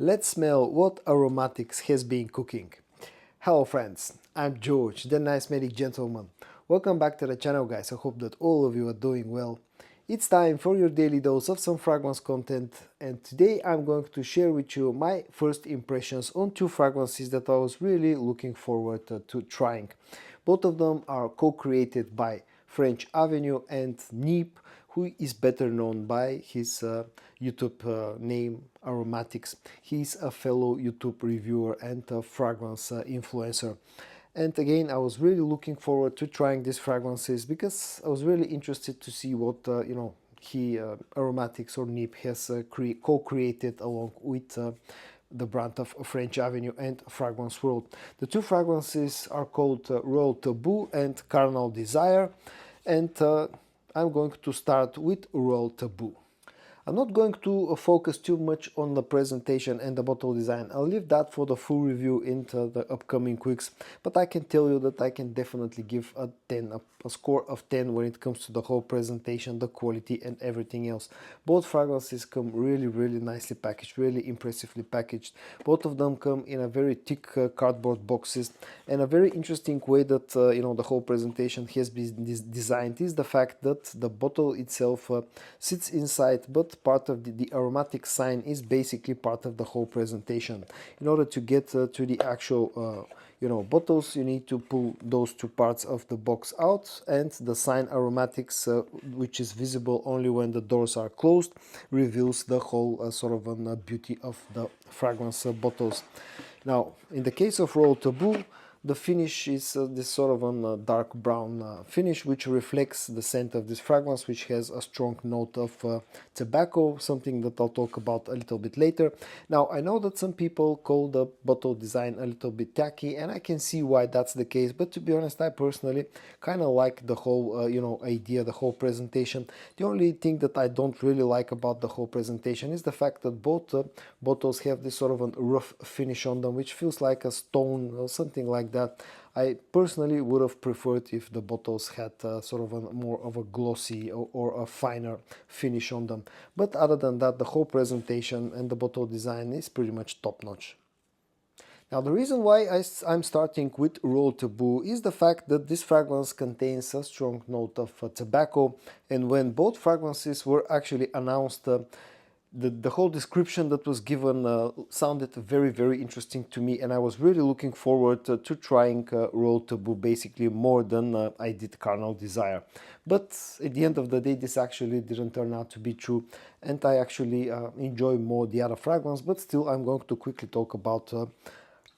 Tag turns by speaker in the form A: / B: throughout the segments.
A: Let's smell what Aromatix has been cooking. Hello friends, I'm George, the nice medic gentleman. Welcome back to the channel guys, I hope that all of you are doing well. It's time for your daily dose of some fragrance content, and today I'm going to share with you my first impressions on two fragrances that I was really looking forward to trying. Both of them are co-created by French Avenue and Neep, who is better known by his YouTube name Aromatix. He's a fellow YouTube reviewer and a fragrance influencer. And again, I was really looking forward to trying these fragrances because I was really interested to see what Aromatix or Neep has co-created along with the brand of French Avenue and Fragrance World. The two fragrances are called Royal Taboo and Carnal Desire, and I'm going to start with Royal Taboo. I'm not going to focus too much on the presentation and the bottle design. I'll leave that for the full review into the upcoming weeks, but I can tell you that I can definitely give a 10, a score of 10 when it comes to the whole presentation, the quality and everything else. Both fragrances come really nicely packaged, really impressively packaged. Both of them come in a very thick cardboard boxes, and a very interesting way that the whole presentation has been designed is the fact that the bottle itself sits inside, but part of the aromatic sign is basically part of the whole presentation. In order to get to the actual bottles, you need to pull those two parts of the box out, and the sign aromatics, which is visible only when the doors are closed, reveals the whole beauty of the fragrance bottles. Now, in the case of Royal Taboo, the finish is this sort of a dark brown finish, which reflects the scent of this fragrance, which has a strong note of tobacco, something that I'll talk about a little bit later. Now, I know that some people call the bottle design a little bit tacky, and I can see why that's the case, but to be honest, I personally kind of like the whole idea, the whole presentation. The only thing that I don't really like about the whole presentation is the fact that both bottles have this sort of a rough finish on them, which feels like a stone or something like that. I personally would have preferred if the bottles had more of a glossy or a finer finish on them. But other than that, the whole presentation and the bottle design is pretty much top-notch. Now, the reason why I'm starting with Royal Taboo is the fact that this fragrance contains a strong note of tobacco, and when both fragrances were actually announced, the whole description that was given sounded very interesting to me, and I was really looking forward to trying Royal Taboo basically more than I did Carnal Desire. But at the end of the day, this actually didn't turn out to be true, and I actually enjoy more the other fragrance, but still I'm going to quickly talk about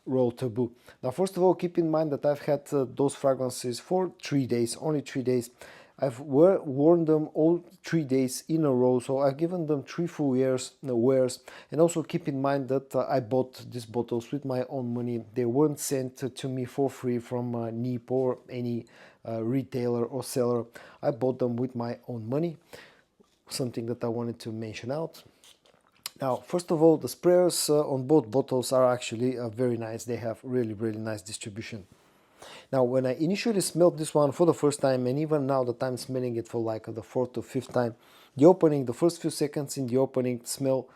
A: Royal Taboo. Now, first of all, keep in mind that I've had those fragrances for 3 days, only 3 days. I've worn them all 3 days in a row, so I've given them 3 full wears. And also keep in mind that I bought these bottles with my own money. They weren't sent to me for free from Neep or any retailer or seller. I bought them with my own money, something that I wanted to mention out. Now, first of all, the sprayers on both bottles are actually very nice. They have really nice distribution. Now, when I initially smelled this one for the first time, and even now that I'm smelling it for like the 4th or 5th time, the first few seconds in the opening smell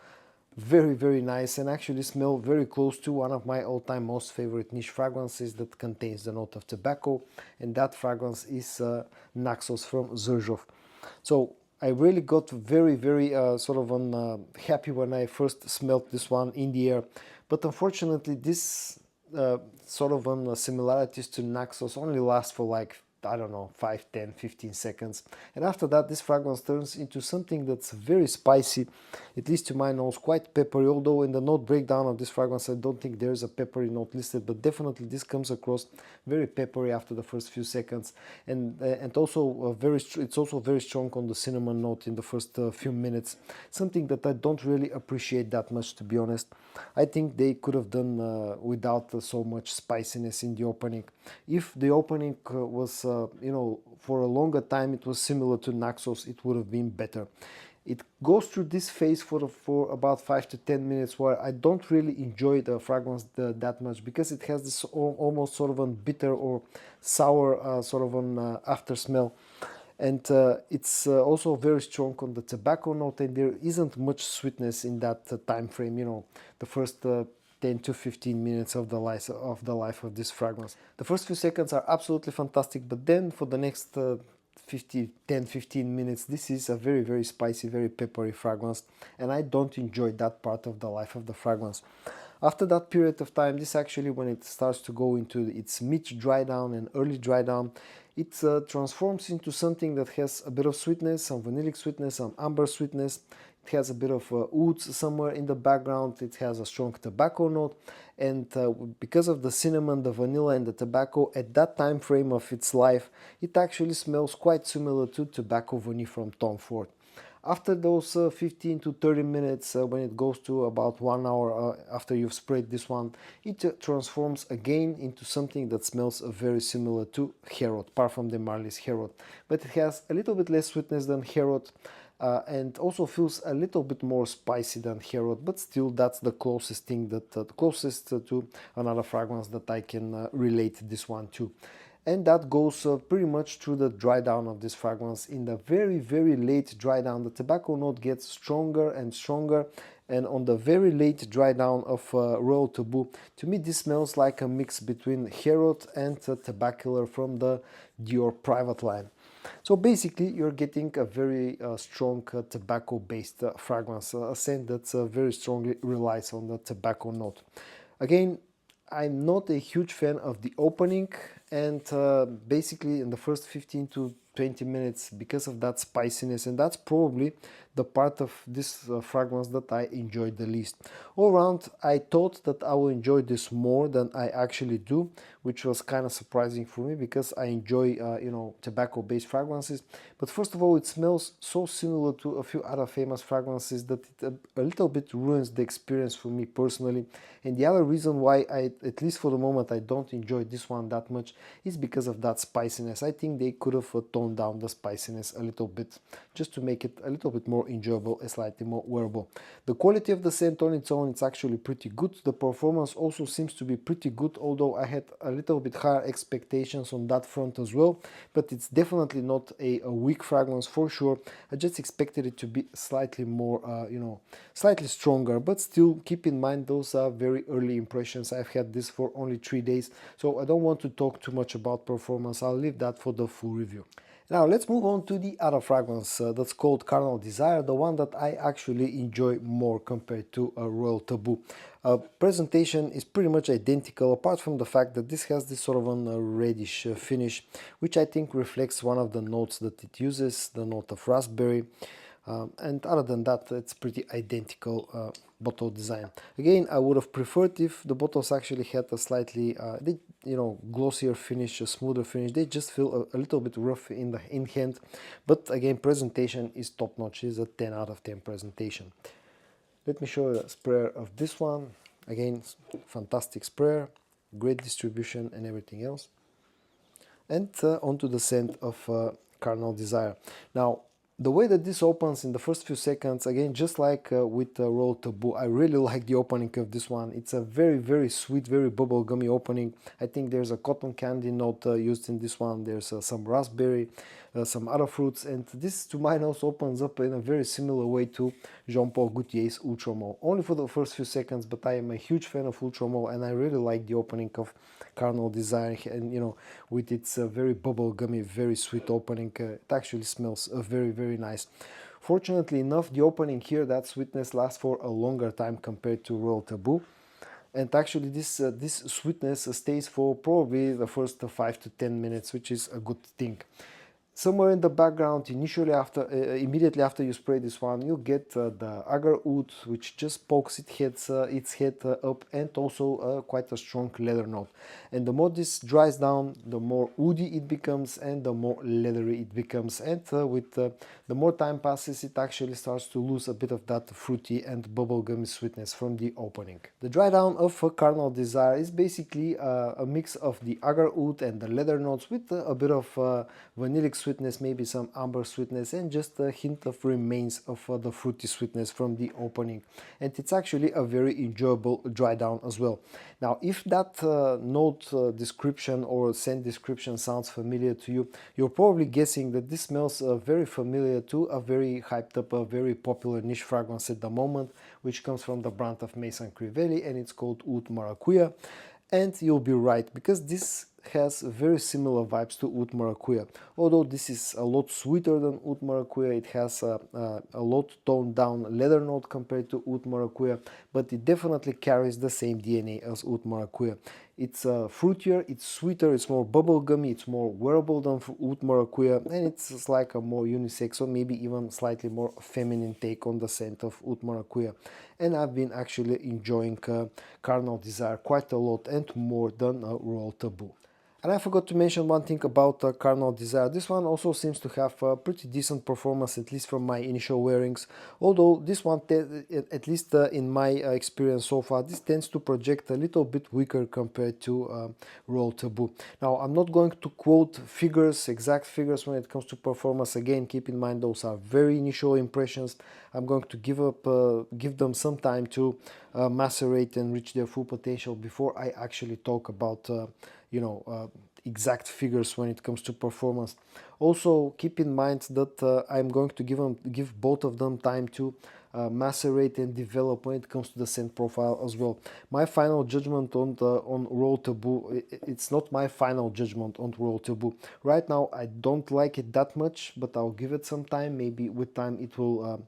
A: very nice, and actually smell very close to one of my all-time most favorite niche fragrances that contains the note of tobacco, and that fragrance is Naxos from Xerjoff. So I really got very happy when I first smelled this one in the air, but unfortunately this similarities to Naxos only last for like, I don't know, 5, 10, 15 seconds. And after that, this fragrance turns into something that's very spicy, at least to my nose, quite peppery, although in the note breakdown of this fragrance, I don't think there's a peppery note listed, but definitely this comes across very peppery after the first few seconds. And also it's also very strong on the cinnamon note in the first few minutes, something that I don't really appreciate that much, to be honest. I think they could have done without so much spiciness in the opening. If the opening was for a longer time it was similar to Naxos, it would have been better. It goes through this phase for about 5 to 10 minutes where I don't really enjoy the fragrance that much, because it has this almost sort of a bitter or sour sort of an after smell. and it's also very strong on the tobacco note, and there isn't much sweetness in that time frame, you know, the first 10 to 15 minutes of the life of this fragrance. The first few seconds are absolutely fantastic, but then for the next 10-15 minutes, this is a very, very spicy, very peppery fragrance, and I don't enjoy that part of the life of the fragrance. After that period of time, this actually, when it starts to go into its mid dry down and early dry down, it transforms into something that has a bit of sweetness, some vanillic sweetness, some amber sweetness. It has a bit of woods somewhere in the background. It has a strong tobacco note, and because of the cinnamon, the vanilla, and the tobacco, at that time frame of its life, it actually smells quite similar to Tobacco Vanille from Tom Ford. After those 15 to 30 minutes, when it goes to about 1 hour after you've sprayed this one, it transforms again into something that smells very similar to Herod, Parfum de Marly's Herod. But it has a little bit less sweetness than Herod, and also feels a little bit more spicy than Herod, but still that's the closest thing that closest to another fragrance that I can relate this one to. And that goes pretty much through the dry down of this fragrance. In the very, very late dry down, the tobacco note gets stronger and stronger, and on the very late dry down of Royal Taboo, to me this smells like a mix between Herod and Tabacular from the Dior Private line. So basically you're getting a very strong tobacco based fragrance, a scent that very strongly relies on the tobacco note. Again, I'm not a huge fan of the opening, and basically in the first 15 to 20 minutes, because of that spiciness, and that's probably the part of this fragrance that I enjoyed the least. All around, I thought that I will enjoy this more than I actually do, which was kind of surprising for me because I enjoy you know, tobacco based fragrances. But first of all, it smells so similar to a few other famous fragrances that it a little bit ruins the experience for me personally. And the other reason why I, at least for the moment, I don't enjoy this one that much is because of that spiciness. I think they could have toned down the spiciness a little bit just to make it a little bit more enjoyable and slightly more wearable. The quality of the scent on its own, it's actually pretty good. The performance also seems to be pretty good, although I had a little bit higher expectations on that front as well. But it's definitely not a weak fragrance for sure. I just expected it to be slightly more, you know, slightly stronger. But still, keep in mind those are very early impressions. I've had this for only 3 days, so I don't want to talk too much about performance. I'll leave that for the full review. Now let's move on to the other fragrance that's called Carnal Desire, the one that I actually enjoy more compared to Royal Taboo. Presentation is pretty much identical, apart from the fact that this has this sort of a reddish finish, which I think reflects one of the notes that it uses, the note of raspberry. And other than that, it's pretty identical bottle design. Again, I would have preferred if the bottles actually had a slightly you know, glossier finish, a smoother finish. They just feel a little bit rough in hand, but again, presentation is top notch. It's a 10 out of 10 presentation. Let me show you a sprayer of this one. Again, fantastic sprayer, great distribution and everything else. And onto the scent of Carnal Desire. Now, the way that this opens in the first few seconds, again, just like with Royal Taboo, I really like the opening of this one. It's a very, very sweet, very bubblegummy opening. I think there's a cotton candy note used in this one. There's some raspberry, some other fruits, and this, to my nose, opens up in a very similar way to Jean-Paul Gaultier's Ultra Mauve. Only for the first few seconds, but I am a huge fan of Ultra Mauve, and I really like the opening of Carnal Desire, and you know, with its very bubblegummy, very sweet opening, it actually smells very, very nice. Fortunately enough, the opening here, that sweetness lasts for a longer time compared to Royal Taboo, and actually this sweetness stays for probably the first 5 to 10 minutes, which is a good thing. Somewhere in the background, immediately after you spray this one, you get the agar oud, which just pokes its head up, and also quite a strong leather note. And the more this dries down, the more woody it becomes, and the more leathery it becomes. And with the more time passes, it actually starts to lose a bit of that fruity and bubblegummy sweetness from the opening. The dry down of Carnal Desire is basically a mix of the agar oud and the leather notes with a bit of vanillic sweetness sweetness, maybe some amber sweetness, and just a hint of remains of the fruity sweetness from the opening. And it's actually a very enjoyable dry down as well. Now, if that note description or scent description sounds familiar to you, you're probably guessing that this smells very familiar to a very hyped up, a very popular niche fragrance at the moment, which comes from the brand of Maison Crivelli, and it's called Oud Maracuja. And you'll be right, because this has very similar vibes to Oud Maracuja. Although this is a lot sweeter than Oud Maracuja, it has a lot toned down leather note compared to Oud Maracuja, but it definitely carries the same DNA as Oud Maracuja. It's fruitier, it's sweeter, it's more bubblegummy, it's more wearable than Oud Maracuja, and it's like a more unisex or maybe even slightly more feminine take on the scent of Oud Maracuja. And I've been actually enjoying Carnal Desire quite a lot, and more than Royal Taboo. And I forgot to mention one thing about Carnal Desire. This one also seems to have a pretty decent performance, at least from my initial wearings. Although this one, at least in my experience so far, this tends to project a little bit weaker compared to Royal Taboo. Now, I'm not going to quote figures, exact figures when it comes to performance. Again, keep in mind those are very initial impressions. I'm going to give them some time to macerate and reach their full potential before I actually talk about exact figures when it comes to performance. Also, keep in mind that I'm going to give both of them time to macerate and develop when it comes to the scent profile as well. My final judgment on Royal Taboo, it's not my final judgment on Royal Taboo. Right now, I don't like it that much, but I'll give it some time. Maybe with time it will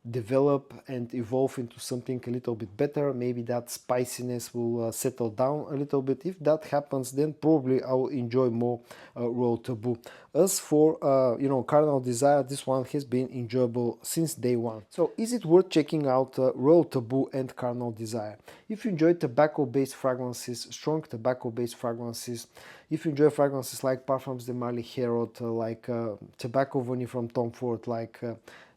A: develop and evolve into something a little bit better. Maybe that spiciness will settle down a little bit. If that happens, then probably I will enjoy more Royal Taboo. As for Carnal Desire, this one has been enjoyable since day one. So is it worth checking out Royal Taboo and Carnal Desire? If you enjoy tobacco-based fragrances, strong tobacco-based fragrances, if you enjoy fragrances like Parfums de Marly Herod, like Tobacco Vanille from Tom Ford, like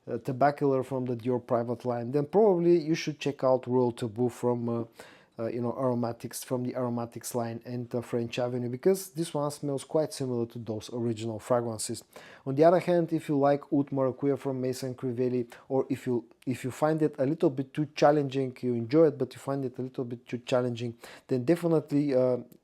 A: Tabacular from the Dior private line, then probably you should check out Royal Taboo from Aromatix, from the Aromatix line, and French Avenue, because this one smells quite similar to those original fragrances. On the other hand, if you like Oud Maracuja from Maison Crivelli, or if you find it a little bit too challenging, you enjoy it but you find it a little bit too challenging, then definitely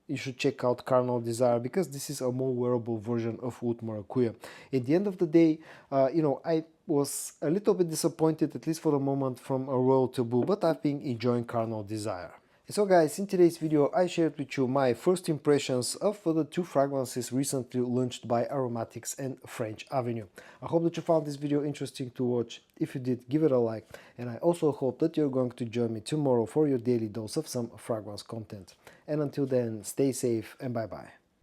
A: you should check out Carnal Desire, because this is a more wearable version of Oud Maracuja. At the end of the day, I was a little bit disappointed, at least for the moment, from a Royal Taboo, but I've been enjoying Carnal Desire. So guys, in today's video I shared with you my first impressions of the two fragrances recently launched by Aromatix and French Avenue. I hope that you found this video interesting to watch. If you did, give it a like, and I also hope that you're going to join me tomorrow for your daily dose of some fragrance content. And until then, stay safe and bye bye.